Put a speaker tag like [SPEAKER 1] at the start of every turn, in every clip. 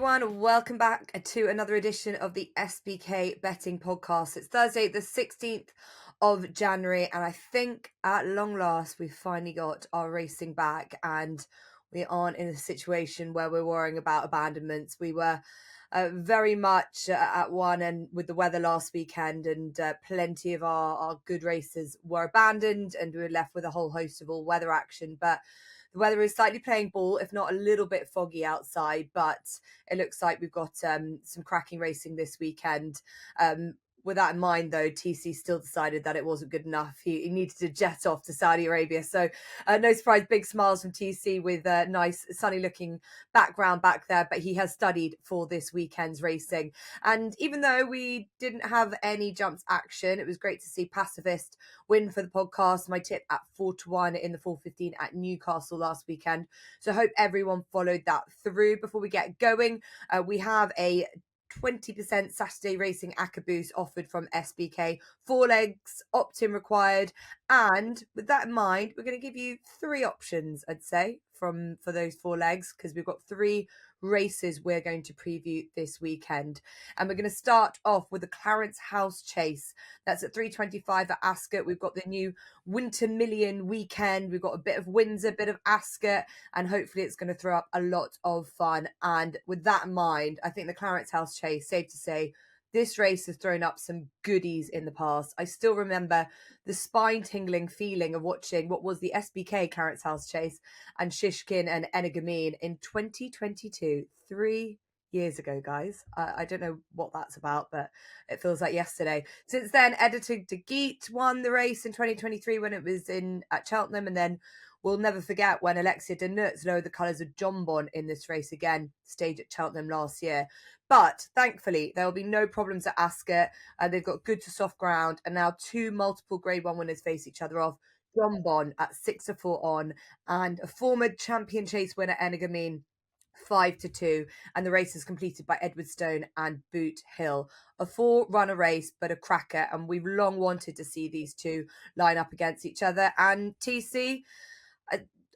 [SPEAKER 1] everyone. Welcome back to another edition of the SBK Betting Podcast. It's Thursday, the 16th of January, and I think at long last we've finally got our racing back, and we aren't in a situation where we're worrying about abandonments. We were very much at one end with the weather last weekend, and plenty of our good races were abandoned, and we were left with a whole host of all weather action. But the weather is slightly playing ball, if not a little bit foggy outside, but it looks like we've got some cracking racing this weekend. With that in mind, though, TC still decided that it wasn't good enough. He needed to jet off to Saudi Arabia. So no surprise, big smiles from TC with a nice sunny looking background back there. But he has studied for this weekend's racing. And even though we didn't have any jumps action, it was great to see Pacifist win for the podcast. My tip at 4-1 in the 4:15 at Newcastle last weekend. So I hope everyone followed that through. Before we get going, we have a 20% Saturday racing ACCA boost offered from SBK. 4 legs, opt-in required. And with that in mind, we're going to give you 3 options, I'd say, for those 4 legs, because we've got 3 races we're going to preview this weekend. And we're going to start off with the Clarence House Chase. That's at 3:25 at Ascot. We've got the new Winter Million weekend. We've got a bit of Windsor, a bit of Ascot, and hopefully it's going to throw up a lot of fun. And with that in mind, I think the Clarence House Chase, safe to say, this race has thrown up some goodies in the past. I still remember the spine-tingling feeling of watching what was the SBK Clarence House Chase and Shishkin and Energumene in 2022, 3 years ago, guys. I don't know what that's about, but it feels like yesterday. Since then, Editor de Geet won the race in 2023 when it was at Cheltenham, and then we'll never forget when Alexia de Nutz lowered the colours of Jonbon in this race again, staged at Cheltenham last year. But thankfully, there will be no problems at Ascot. They've got good to soft ground, and now 2 multiple Grade 1 winners face each other off. Jonbon at 6-4 on, and a former champion chase winner, Energumene, 5-2, and the race is completed by Edwardstone and Boot Hill. A 4-runner race, but a cracker, and we've long wanted to see these two line up against each other. And TC,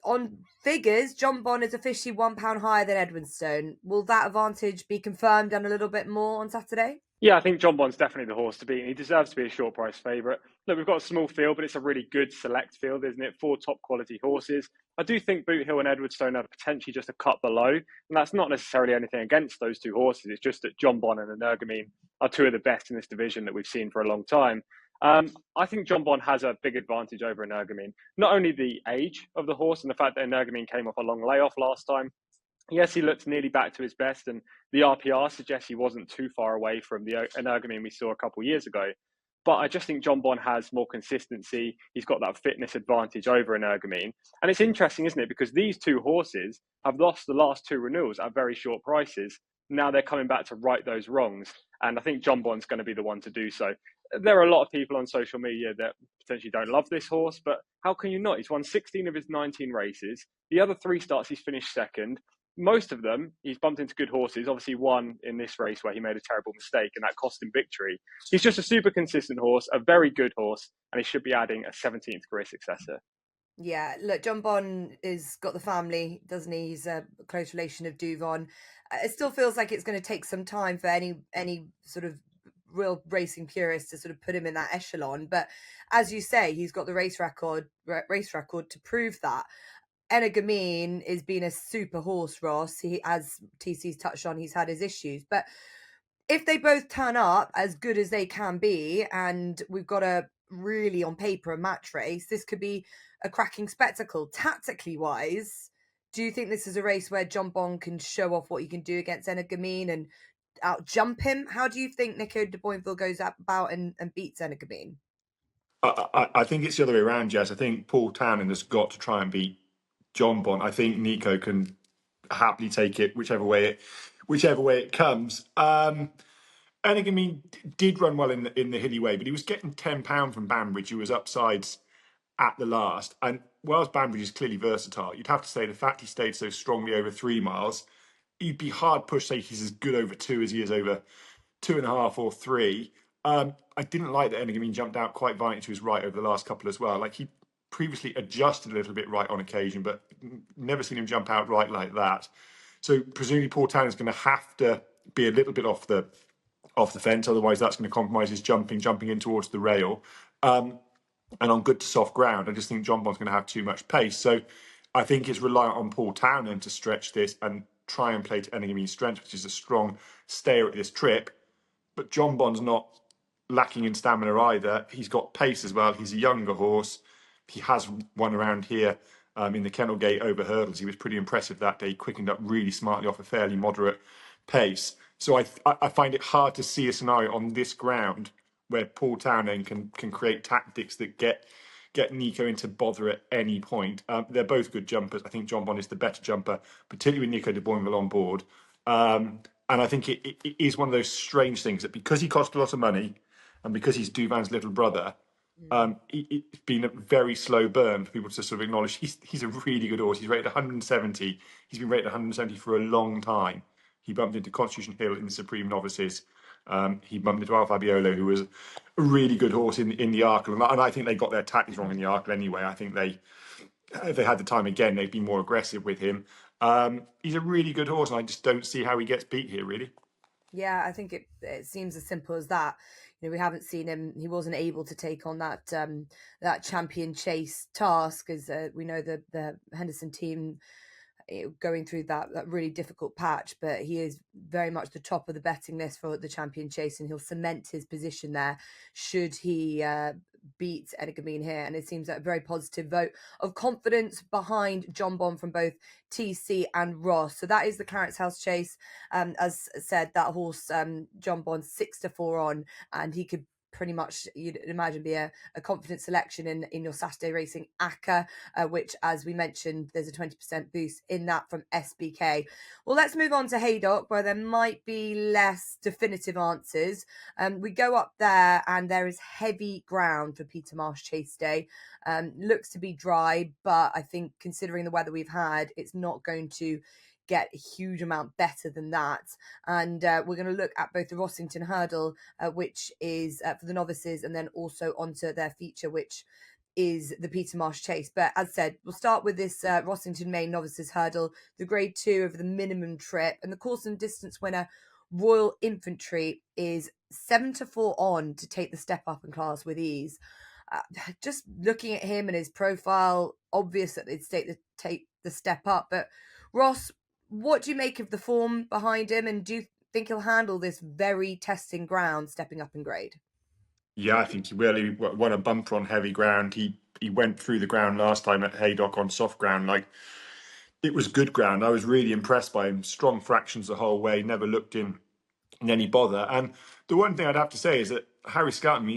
[SPEAKER 1] on figures, Jonbon is officially £1 higher than Edwardstone. Will that advantage be confirmed and a little bit more on Saturday?
[SPEAKER 2] Yeah, I think Jonbon's definitely the horse to beat. He deserves to be a short price favourite. Look, we've got a small field, but it's a really good select field, isn't it? 4 top quality horses. I do think Boot Hill and Edwardstone are potentially just a cut below, and that's not necessarily anything against those 2 horses. It's just that Jonbon and Energumene are 2 of the best in this division that we've seen for a long time. I think Jonbon has a big advantage over Energumene. Not only the age of the horse and the fact that Energumene came off a long layoff last time. Yes, he looked nearly back to his best, and the RPR suggests he wasn't too far away from the Energumene we saw a couple of years ago. But I just think Jonbon has more consistency. He's got that fitness advantage over Energumene. And it's interesting, isn't it? Because these 2 horses have lost the last 2 renewals at very short prices. Now they're coming back to right those wrongs. And I think Jonbon's going to be the one to do so. There are a lot of people on social media that potentially don't love this horse, but how can you not? He's won 16 of his 19 races. The other 3 starts, he's finished second. Most of them, he's bumped into good horses. Obviously, one in this race where he made a terrible mistake, and that cost him victory. He's just a super consistent horse, a very good horse, and he should be adding a 17th career successor.
[SPEAKER 1] Yeah, look, Jonbon is got the family, doesn't he? He's a close relation of Duvon. It still feels like it's going to take some time for any sort of real racing purists to sort of put him in that echelon. But as you say, he's got the race record to prove that. Energumene is being a super horse, Ross. He, as TC's touched on, he's had his issues. But if they both turn up as good as they can be, and we've got a really on paper a match race, this could be a cracking spectacle. Tactically wise, do you think this is a race where Jonbon can show off what he can do against Energumene and out jump him? How do you think Nico de Boinville goes about and beats Energumene?
[SPEAKER 3] I think it's the other way around, Jess. I think Paul Townend has got to try and beat Jonbon. I think Nico can happily take it whichever way it comes. Energumene did run well in the hilly way, but he was getting £10 from Banbridge, who was upsides at the last. And whilst Banbridge is clearly versatile, you'd have to say the fact he stayed so strongly over 3 miles, you'd be hard pushed to say he's as good over 2 as he is over 2.5 or 3. I didn't like that Energumene jumped out quite violently to his right over the last couple as well. Like, he previously adjusted a little bit right on occasion, but never seen him jump out right like that. So presumably Paul Town is going to have to be a little bit off the fence, otherwise that's going to compromise his jumping in towards the rail. And on good to soft ground, I just think Jonbon's going to have too much pace. So I think it's reliant on Paul Townend to stretch this and try and play to Energumene's strength, which is a strong stayer at this trip. But Jonbon's not lacking in stamina either. He's got pace as well. He's a younger horse. He has won around here in the Kennel Gate over hurdles. He was pretty impressive that day. He quickened up really smartly off a fairly moderate pace. So I find it hard to see a scenario on this ground where Paul Townend can create tactics that get Nico into bother at any point. They're both good jumpers. I think Jonbon is the better jumper, particularly with Nico de Boinville on board. And I think it is one of those strange things that because he cost a lot of money and because he's Duvan's little brother, it's been a very slow burn for people to sort of acknowledge he's a really good horse. He's rated 170. He's been rated 170 for a long time. He bumped into Constitution Hill in the Supreme Novices. He bumped into Al Fabiolo, who was a really good horse in the Arkle. And I think they got their tactics wrong in the Arkle anyway. I think if they had the time again, they'd be more aggressive with him. He's a really good horse, and I just don't see how he gets beat here, really.
[SPEAKER 1] Yeah, I think it seems as simple as that. We haven't seen him. He wasn't able to take on that champion chase task, as we know the Henderson team going through that really difficult patch. But he is very much the top of the betting list for the champion chase, and he'll cement his position there should he beat Energumene here. And it seems like a very positive vote of confidence behind Jonbon from both TC and Ross. So that is the Clarence House Chase. As said, that horse Jonbon 6-4 on, and he could pretty much, you'd imagine, be a confident selection in your Saturday Racing ACCA, which, as we mentioned, there's a 20% boost in that from SBK. Well, let's move on to Haydock, where there might be less definitive answers. We go up there and there is heavy ground for Peter Marsh Chase Day. Looks to be dry, but I think considering the weather we've had, it's not going to get a huge amount better than that. And we're going to look at both the Rossington Hurdle, which is for the novices, and then also onto their feature, which is the Peter Marsh Chase. But as said, we'll start with this Rossington Main Novices Hurdle, the grade 2 over the minimum trip, and the course and distance winner Royal Infantry is 7-4 on to take the step up in class with ease. Just looking at him and his profile, obvious that they'd take the step up. But Ross, what do you make of the form behind him, and do you think he'll handle this very testing ground, stepping up in grade?
[SPEAKER 3] Yeah, I think he will. He won a bumper on heavy ground. He went through the ground last time at Haydock on soft ground. Like, it was good ground. I was really impressed by him. Strong fractions the whole way. Never looked in any bother. And the one thing I'd have to say is that Harry Scouten,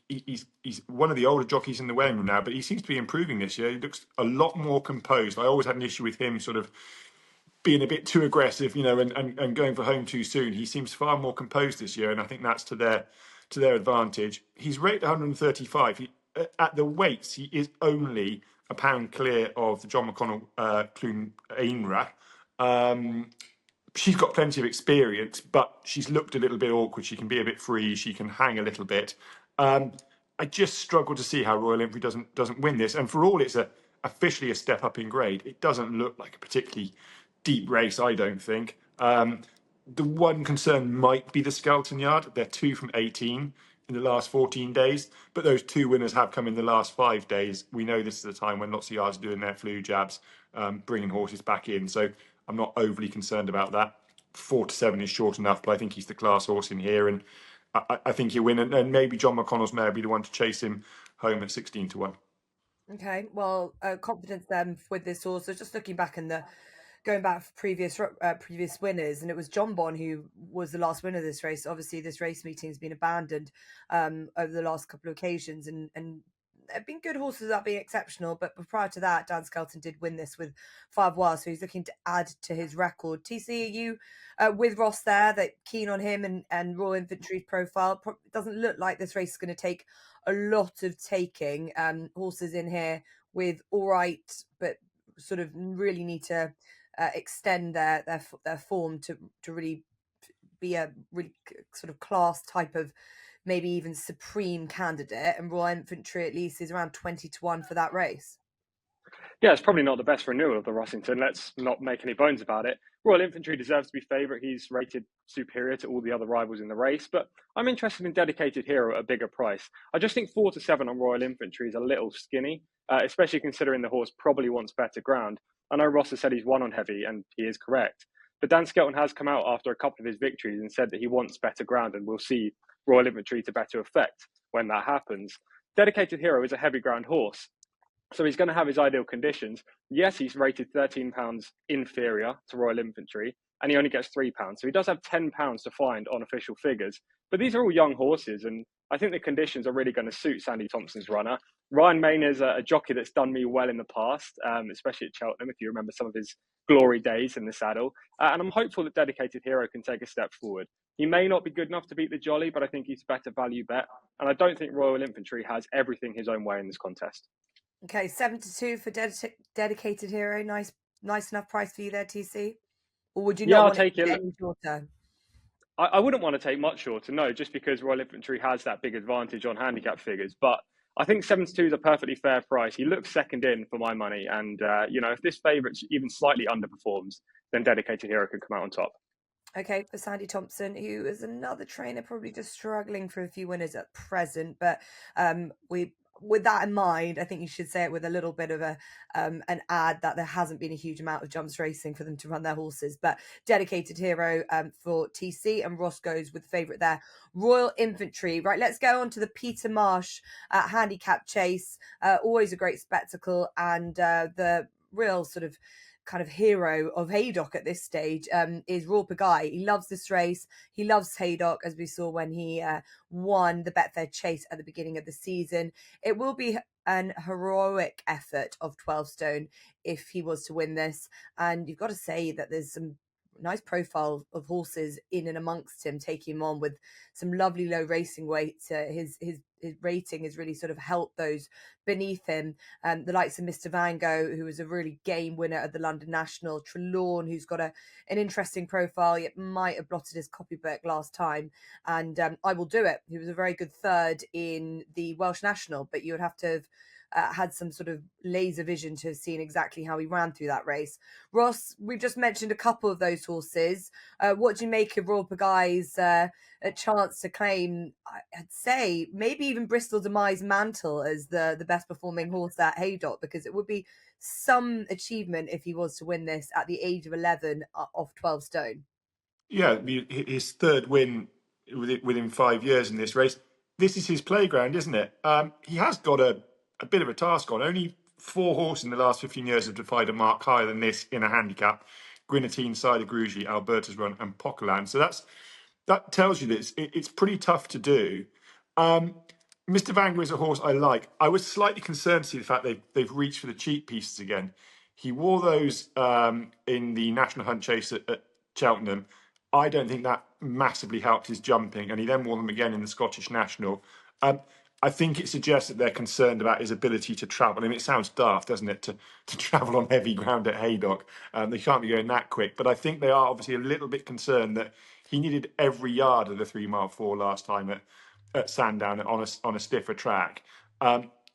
[SPEAKER 3] he's one of the older jockeys in the weighing room now, but he seems to be improving this year. He looks a lot more composed. I always had an issue with him sort of being a bit too aggressive, and going for home too soon. He seems far more composed this year, and I think that's to their advantage. He's rated 135. At the weights, he is only a pound clear of the John McConnell Clune Ainra. She's got plenty of experience, but she's looked a little bit awkward. She can be a bit free. She can hang a little bit. I just struggle to see how Royal Infantry doesn't win this. And for all it's officially a step up in grade, it doesn't look like a particularly deep race, I don't think. The one concern might be the Skelton Yard. They're 2 from 18 in the last 14 days, but those 2 winners have come in the last 5 days. We know this is a time when lots of yards are doing their flu jabs, bringing horses back in. So I'm not overly concerned about that. 4 to 7 is short enough, but I think he's the class horse in here, and I think he'll win. And maybe John McConnell's mare be the one to chase him home at 16 to 1.
[SPEAKER 1] Okay, well, confidence then with this horse. So just looking back going back for previous winners, and it was Jonbon who was the last winner of this race. Obviously, this race meeting has been abandoned over the last couple of occasions, and there have been good horses that being exceptional. But prior to that, Dan Skelton did win this with 5 wild, so he's looking to add to his record. TC, are you with Ross there, that keen on him and Royal Infantry's profile? It doesn't look like this race is going to take a lot of taking. Horses in here with all right, but sort of really need to extend their form to really be a really sort of class type of, maybe even supreme candidate. And Royal Infantry at least is around 20 to 1 for that race.
[SPEAKER 2] Yeah, it's probably not the best renewal of the Rossington. Let's not make any bones about it. Royal Infantry deserves to be favourite. He's rated superior to all the other rivals in the race, but I'm interested in Dedicated Hero at a bigger price. I just think 4-7 on Royal Infantry is a little skinny, especially considering the horse probably wants better ground. I know Ross has said he's won on heavy, and he is correct. But Dan Skelton has come out after a couple of his victories and said that he wants better ground, and we'll see Royal Infantry to better effect when that happens. Dedicated Hero is a heavy ground horse, so he's going to have his ideal conditions. Yes, he's rated £13 inferior to Royal Infantry, and he only gets £3. So he does have £10 to find on official figures. But these are all young horses, and I think the conditions are really going to suit Sandy Thompson's runner. Ryan Mayner's a jockey that's done me well in the past, especially at Cheltenham, if you remember some of his glory days in the saddle. And I'm hopeful that Dedicated Hero can take a step forward. He may not be good enough to beat the Jolly, but I think he's a better value bet. And I don't think Royal Infantry has everything his own way in this contest.
[SPEAKER 1] Okay, 7-2 for Dedicated Hero. Nice enough price for you there, TC? Or would you not want
[SPEAKER 2] take
[SPEAKER 1] it
[SPEAKER 2] it.
[SPEAKER 1] any shorter?
[SPEAKER 2] I wouldn't want to take much shorter, no, just because Royal Infantry has that big advantage on handicap figures. But I think 7-2 is a perfectly fair price. He looks second in for my money. And, if this favourite even slightly underperforms, then Dedicated Hero could come out on top.
[SPEAKER 1] Okay, for Sandy Thompson, who is another trainer, probably just struggling for a few winners at present. But with that in mind, I think you should say it with a little bit of an ad that there hasn't been a huge amount of jumps racing for them to run their horses. But Dedicated Hero for TC, and Ross goes with favourite there, Royal Infantry. Right, let's go on to the Peter Marsh Handicap Chase. Always a great spectacle, and the real sort of kind of hero of Haydock at this stage is Raw Pagaille. He loves this race. He loves Haydock, as we saw when he won the Betfair Chase at the beginning of the season. It will be an heroic effort of 12 stone if he was to win this. And you've got to say that there's some nice profile of horses in and amongst him, taking him on with some lovely low racing weight. His rating has really sort of helped those beneath him. The likes of Mr. Van Gogh, who was a really game winner at the London National, Trelawn, who's got an interesting profile, yet might have blotted his copybook last time, and I Will Do It, who was a very good third in the Welsh National, but you would have to have had some sort of laser vision to have seen exactly how he ran through that race. Ross, we've just mentioned a couple of those horses. What do you make of Royal Pagaille's a chance to claim, I'd say, maybe even Bristol Demise mantle as the best performing horse at Haydock, because it would be some achievement if he was to win this at the age of 11 off 12 stone.
[SPEAKER 3] Yeah, his third win within 5 years in this race. This is his playground, isn't it? He has got a bit of a task on. Only 4 horses in the last 15 years have defied a mark higher than this in a handicap. Grenadine, Cider Grugy, Alberta's Run and Pockland. So that tells you that it's pretty tough to do. Mr. Vango is a horse I like. I was slightly concerned to see the fact they've reached for the cheap pieces again. He wore those in the National Hunt Chase at Cheltenham. I don't think that massively helped his jumping, and he then wore them again in the Scottish National. I think it suggests that they're concerned about his ability to travel. I mean, it sounds daft, doesn't it, to travel on heavy ground at Haydock? They can't be going that quick, but I think they are obviously a little bit concerned that he needed every yard of the 3 mile 4 last time at Sandown on a stiffer track.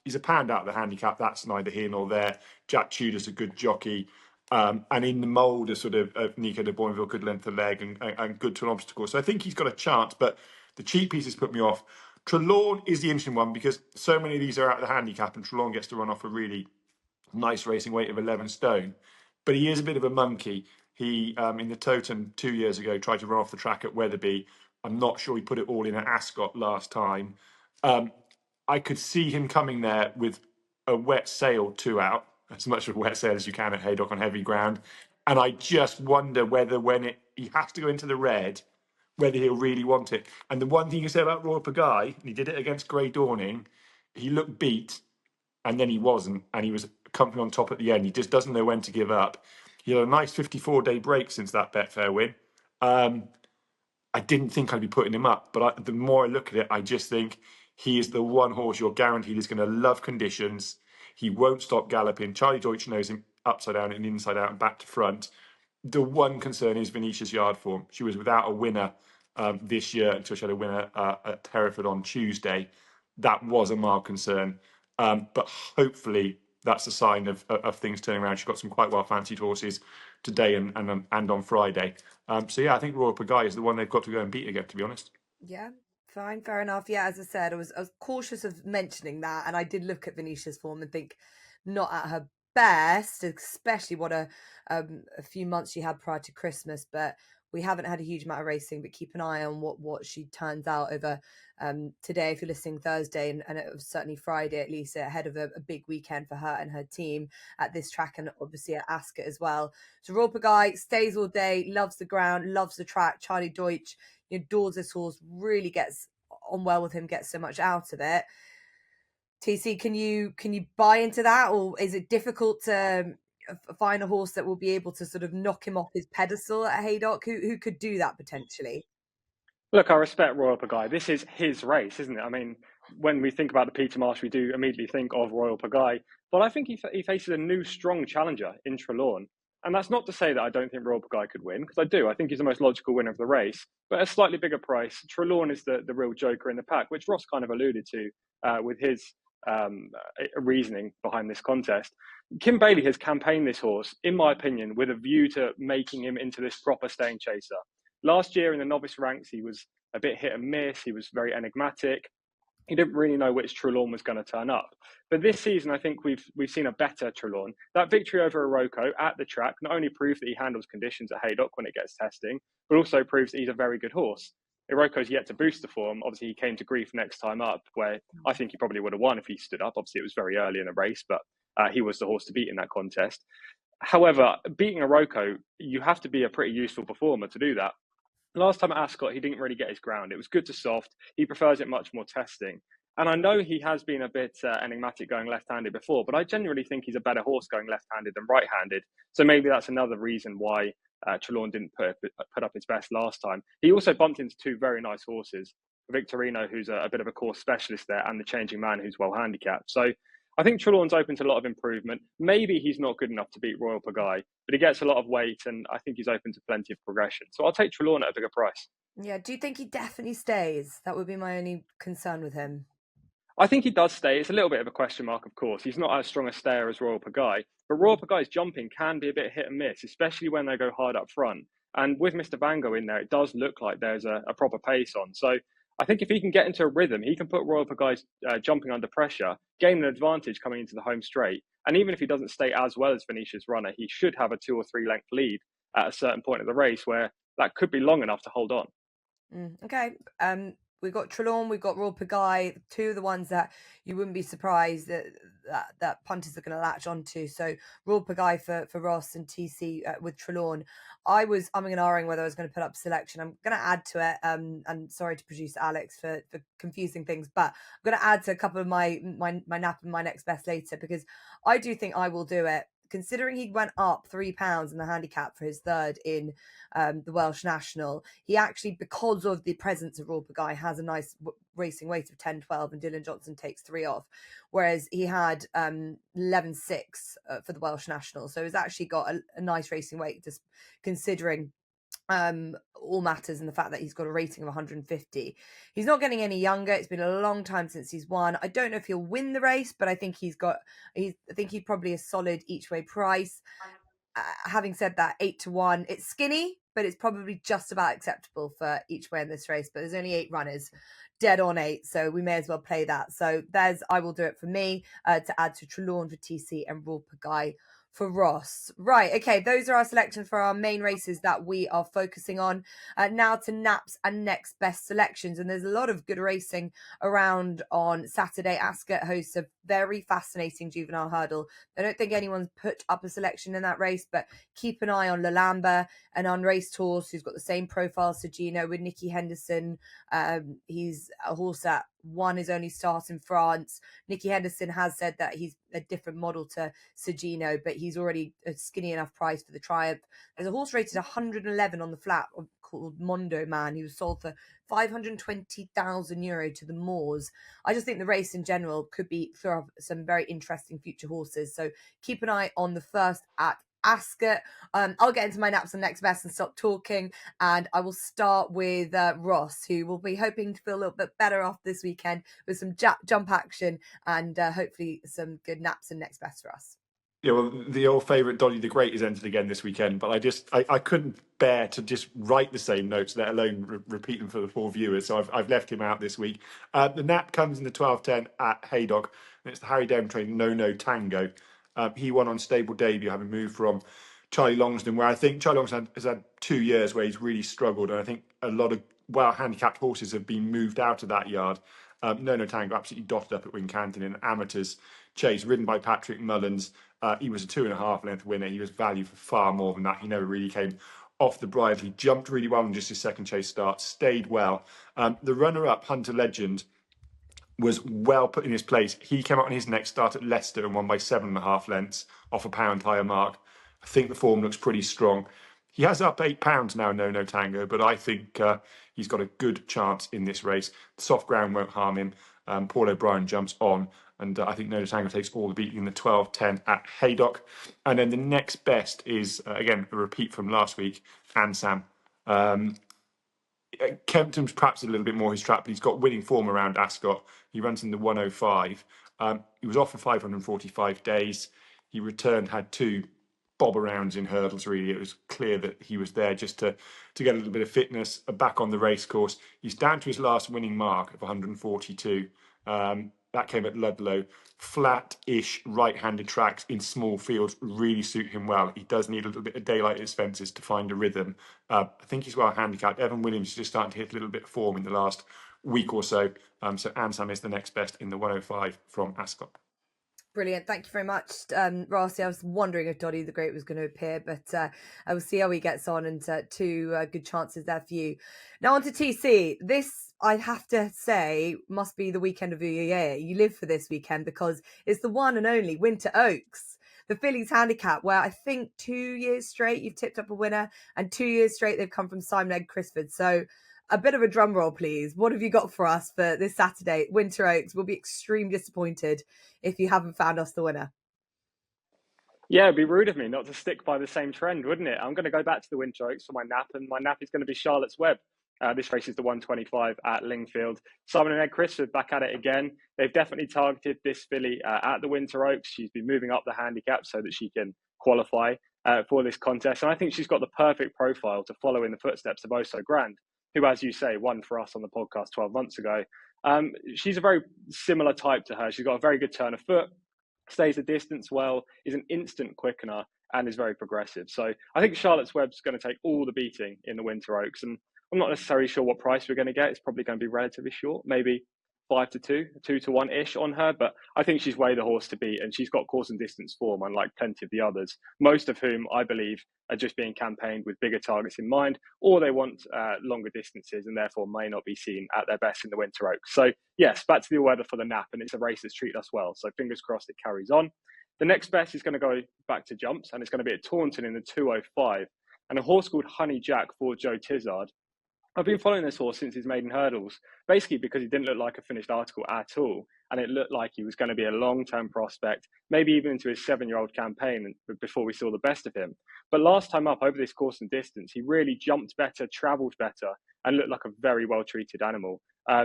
[SPEAKER 3] He's a pound out of the handicap. That's neither here nor there. Jack Tudor's a good jockey. And in the mould of sort of Nico de Boinville, good length of leg and good to an obstacle. So I think he's got a chance, but the cheap pieces put me off. Trelawn is the interesting one because so many of these are out of the handicap and Trelawn gets to run off a really nice racing weight of 11 stone. But he is a bit of a monkey. He, in the Totem 2 years ago, tried to run off the track at Wetherby. I'm not sure he put it all in at Ascot last time. I could see him coming there with a wet sail 2 out, as much of a wet sail as you can at Haydock on heavy ground. And I just wonder whether he has to go into the red, whether he'll really want it. And the one thing you say about Royal Pagaille, and he did it against Grey Dawning, he looked beat, and then he wasn't, and he was comfortably on top at the end. He just doesn't know when to give up. He had a nice 54-day break since that Betfair win. I didn't think I'd be putting him up, but the more I look at it, I just think he is the one horse you're guaranteed is going to love conditions. He won't stop galloping. Charlie Deutsch knows him upside down and inside out and back to front. The one concern is Venetia's yard form. She was without a winner this year until she had a winner at Hereford on Tuesday. That was a mild concern. But hopefully that's a sign of things turning around. She's got some quite well fancied horses today and on Friday. So yeah, I think Royal Pagaille is the one they've got to go and beat again, to be honest.
[SPEAKER 1] Yeah, fine, fair enough. Yeah, as I said, I was cautious of mentioning that, and I did look at Venetia's form and think not at her best, especially what a few months she had prior to Christmas. But we haven't had a huge amount of racing, but keep an eye on what she turns out over today, if you're listening Thursday, and it was certainly Friday, at least ahead of a big weekend for her and her team at this track, and obviously at Ascot as well. So Royal Pagaille stays all day, loves the ground, loves the track. Charlie Deutsch adores this horse, really gets on well with him, gets so much out of it. TC, can you buy into that, or is it difficult to find a horse that will be able to sort of knock him off his pedestal at Haydock? Who could do that potentially?
[SPEAKER 2] Look, I respect Royal Pagaille. This is his race, isn't it? I mean, when we think about the Peter Marsh, we do immediately think of Royal Pagaille. But I think he faces a new strong challenger in Trelawn. And that's not to say that I don't think Royal Pagaille could win, because I do. I think he's the most logical winner of the race. But at a slightly bigger price, Trelawn is the real joker in the pack, which Ross kind of alluded to with his reasoning behind this contest. Kim Bailey has campaigned this horse, in my opinion, with a view to making him into this proper staying chaser. Last year in the novice ranks, he was a bit hit and miss. He was very enigmatic. He didn't really know which Trelawn was going to turn up. But this season, I think we've seen a better Trelawn. That victory over Iroko at the track not only proved that he handles conditions at Haydock when it gets testing, but also proves that he's a very good horse. Iroko's yet to boost the form. Obviously, he came to grief next time up, where I think he probably would have won if he stood up. Obviously, it was very early in the race, but he was the horse to beat in that contest. However, beating Iroko, you have to be a pretty useful performer to do that. Last time at Ascot, he didn't really get his ground. It was good to soft. He prefers it much more testing. And I know he has been a bit enigmatic going left-handed before, but I genuinely think he's a better horse going left-handed than right-handed. So maybe that's another reason why Trelawn didn't put up his best last time. He also bumped into two very nice horses, Victorino, who's a bit of a course specialist there, and the Changing Man, who's well handicapped. So I think Trelawn's open to a lot of improvement. Maybe he's not good enough to beat Royal Pagaille, but he gets a lot of weight, and I think he's open to plenty of progression. So I'll take Trelawn at a bigger price.
[SPEAKER 1] Yeah, do you think he definitely stays? That would be my only concern with him.
[SPEAKER 2] I think he does stay. It's a little bit of a question mark, of course. He's not as strong a stayer as Royal Pagaille, but Royal Pagaille's jumping can be a bit hit and miss, especially when they go hard up front. And with Mr. Vango in there, it does look like there's a proper pace on. So I think if he can get into a rhythm, he can put Royal Pagaille's jumping under pressure, gain an advantage coming into the home straight. And even if he doesn't stay as well as Venetia's runner, he should have a 2 or 3 length lead at a certain point of the race where that could be long enough to hold on.
[SPEAKER 1] Okay. We've got Trelawn, we've got Royal Pagaille, two of the ones that you wouldn't be surprised that punters are going to latch onto. So Royal Pagaille for Ross and TC with Trelawn. I was umming and ahhing whether I was going to put up selection. I'm going to add to it. And sorry to producer Alex for confusing things, but I'm going to add to a couple of my nap and my next best later, because I do think I will do it. Considering he went up £3 in the handicap for his third in the Welsh National, he actually, because of the presence of Royal Pagaille, has a nice racing weight of 10-12, and Dylan Johnson takes 3 off, whereas he had 11.6 for the Welsh National. So he's actually got a nice racing weight, just considering all matters, and the fact that he's got a rating of 150. He's not getting any younger. It's been a long time since he's won. I don't know if he'll win the race, but I think he's probably a solid each way price. Having said that, 8-1, it's skinny, but it's probably just about acceptable for each way in this race. But there's only 8 runners, dead on 8, so we may as well play that. So I will do it for me to add to Trelawn for TC and Royal Pagaille for Ross. Right, okay, those are our selections for our main races that we are focusing on. Now to Naps and next best selections, and there's a lot of good racing around on Saturday. Ascot hosts a very fascinating juvenile hurdle. I don't think anyone's put up a selection in that race, but keep an eye on Lalamba, an unraced horse who's got the same profile as Sergino with Nicky Henderson. He's a horse that won his only start in France. Nicky Henderson has said that he's a different model to Sergino, but he's already a skinny enough price for the Triumph. There's a horse rated 111 on the flat called Mondo Man. He was sold for €520,000 to the Moors. I just think the race in general could be throw up some very interesting future horses. So keep an eye on the first at Ascot. I'll get into my naps and next best and stop talking, and I will start with Ross, who will be hoping to feel a little bit better off this weekend with some jump action and hopefully some good naps and next best for us.
[SPEAKER 3] Yeah, well, the old favourite Dolly the Great is entered again this weekend, but I couldn't bear to just write the same notes, let alone repeat them for the poor viewers. So I've left him out this week. The nap comes in the 12:10 at Haydock, and it's the Harry Down train No Tango. He won on stable debut, having moved from Charlie Longsdon, where I think Charlie Longsdon has had 2 years where he's really struggled, and I think a lot of well handicapped horses have been moved out of that yard. No Tango absolutely dotted up at Wincanton in amateurs chase, ridden by Patrick Mullins. He was a 2.5 length winner. He was valued for far more than that. He never really came off the bridle. He jumped really well in just his second chase start, stayed well. The runner-up, Hunter Legend, was well put in his place. He came out on his next start at Leicester and won by 7.5 lengths off a pound higher mark. I think the form looks pretty strong. He has up £8 now, No Tango, but I think he's got a good chance in this race. The soft ground won't harm him. Paul O'Brien jumps on, and I think No Tango takes all the beating in the 12:10 at Haydock. And then the next best is, again, a repeat from last week, Ansam. Kempton's perhaps a little bit more his trap, but he's got winning form around Ascot. He runs in the 105. He was off for 545 days. He returned, had 2 bob arounds in hurdles. Really, it was clear that he was there just to get a little bit of fitness back on the race course. He's down to his last winning mark of 142. That came at Ludlow. Flat-ish right-handed tracks in small fields really suit him well. He does need a little bit of daylight at his fences to find a rhythm. I think he's well handicapped. Evan Williams is just starting to hit a little bit of form in the last week or so. So Ansam is the next best in the 105 from Ascot.
[SPEAKER 1] Brilliant. Thank you very much, Rossi. I was wondering if Dolly the Great was going to appear, but I will see how he gets on, and 2 good chances there for you. Now on to TC. This, I have to say, must be the weekend of your year. You live for this weekend because it's the one and only Winter Oaks, the fillies handicap, where I think 2 years straight you've tipped up a winner, and 2 years straight they've come from Simon Egg Crisford. So a bit of a drum roll, please. What have you got for us for this Saturday? Winter Oaks will be extremely disappointed if you haven't found us the winner.
[SPEAKER 2] Yeah, it'd be rude of me not to stick by the same trend, wouldn't it? I'm going to go back to the Winter Oaks for my nap, and my nap is going to be Charlotte's Web. This race is the 125 at Lingfield. Simon and Ed Crisford back at it again. They've definitely targeted this filly at the Winter Oaks. She's been moving up the handicap so that she can qualify for this contest. And I think she's got the perfect profile to follow in the footsteps of Oh So Grand, who, as you say, won for us on the podcast 12 months ago. She's a very similar type to her. She's got a very good turn of foot, stays the distance well, is an instant quickener, and is very progressive. So I think Charlotte's Web's going to take all the beating in the Winter Oaks. And I'm not necessarily sure what price we're going to get. It's probably going to be relatively short, maybe 5-2, 2-1-ish on her. But I think she's way the horse to beat, and she's got course and distance form, unlike plenty of the others, most of whom I believe are just being campaigned with bigger targets in mind, or they want longer distances and therefore may not be seen at their best in the Winter Oaks. So yes, back to the weather for the nap, and it's a race that's treated us well. So fingers crossed it carries on. The next best is going to go back to jumps, and it's going to be at Taunton in the 205. And a horse called Honey Jack for Joe Tizard. I've been following this horse since his maiden hurdles, basically because he didn't look like a finished article at all. And it looked like he was going to be a long-term prospect, maybe even into his 7-year-old campaign before we saw the best of him. But last time up over this course and distance, he really jumped better, travelled better, and looked like a very well-treated animal.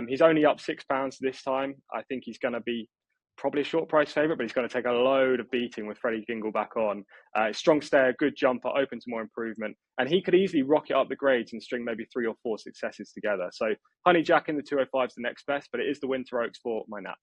[SPEAKER 2] He's only up £6 this time. I think he's going to be probably a short price favourite, but he's going to take a load of beating with Freddie Gingle back on. Strong stayer, good jumper, open to more improvement. And he could easily rocket up the grades and string maybe 3 or 4 successes together. So Honey Jack in the 205 is the next best, but it is the Winter Oaks for my nap.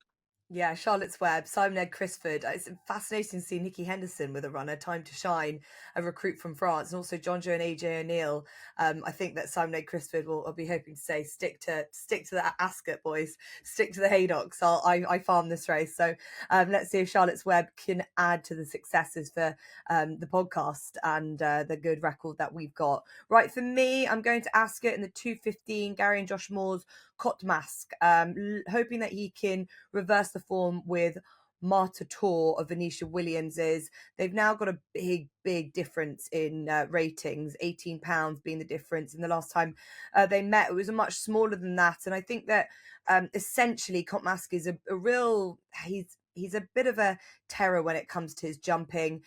[SPEAKER 1] Yeah, Charlotte's Web, Simon Ed Crisford. It's fascinating to see Nicky Henderson with a runner, Time to Shine, a recruit from France, and also John Joe and AJ O'Neill. I think that Simon Ed Crisford will be hoping to say, stick to the Ascot, boys, stick to the Haydock. So I farm this race. So let's see if Charlotte's Web can add to the successes for the podcast and the good record that we've got. Right, for me, I'm going to Ascot in the 215, Gary and Josh Moore's Cot Mask, hoping that he can reverse the form with Marta Tour of Venetia Williams's. They've now got a big difference in ratings, £18 being the difference. And the last time they met, it was a much smaller than that. And I think that essentially Cot Mask is a real, he's a bit of a terror when it comes to his jumping.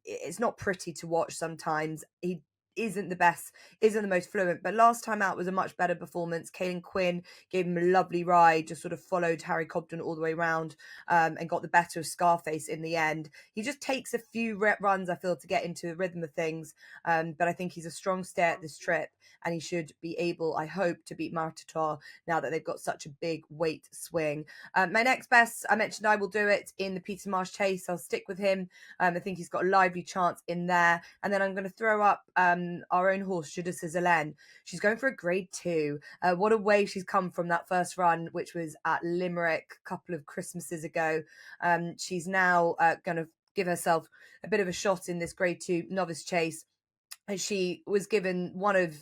[SPEAKER 1] It's not pretty to watch sometimes. He isn't the most fluent, but last time out was a much better performance. Caelan Quinn gave him a lovely ride, just sort of followed Harry Cobden all the way around, and got the better of Scarface in the end. He just takes a few runs, I feel, to get into the rhythm of things, but I think he's a strong stay at this trip, and he should be able, I hope, to beat Martitor now that they've got such a big weight swing. My next best, I mentioned I will do it in the Peter Marsh Chase. I'll stick with him. I think he's got a lively chance in there. And then I'm going to throw up our own horse, Judas Zelen. She's going for a grade 2. What a way she's come from that first run, which was at Limerick a couple of Christmases ago. She's now going to give herself a bit of a shot in this grade 2 novice chase. And she was given one of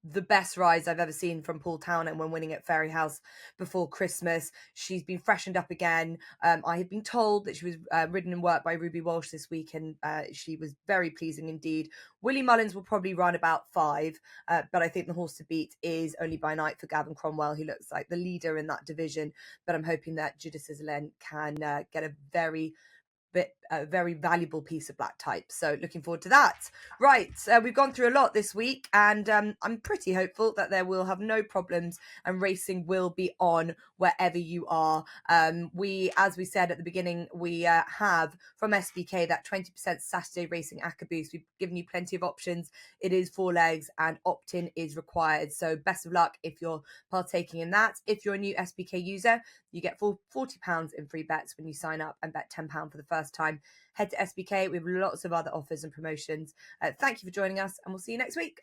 [SPEAKER 1] the best rides I've ever seen from Paul Townend when winning at Fairyhouse before Christmas. She's been freshened up again. I had been told that she was ridden and worked by Ruby Walsh this week, and she was very pleasing indeed. Willie Mullins will probably run about 5, but I think the horse to beat is Only by Night for Gavin Cromwell, who looks like the leader in that division. But I'm hoping that Judas Zelen can get a very valuable piece of black type. So looking forward to that. Right, we've gone through a lot this week, and I'm pretty hopeful that there will have no problems and racing will be on wherever you are. We, as we said at the beginning, we have from SBK that 20% Saturday racing ACCA boost. We've given you plenty of options. It is 4 legs and opt-in is required. So best of luck if you're partaking in that. If you're a new SBK user, you get £40 in free bets when you sign up and bet £10 for the first time. Head to SBK. We have lots of other offers and promotions. Thank you for joining us, and we'll see you next week.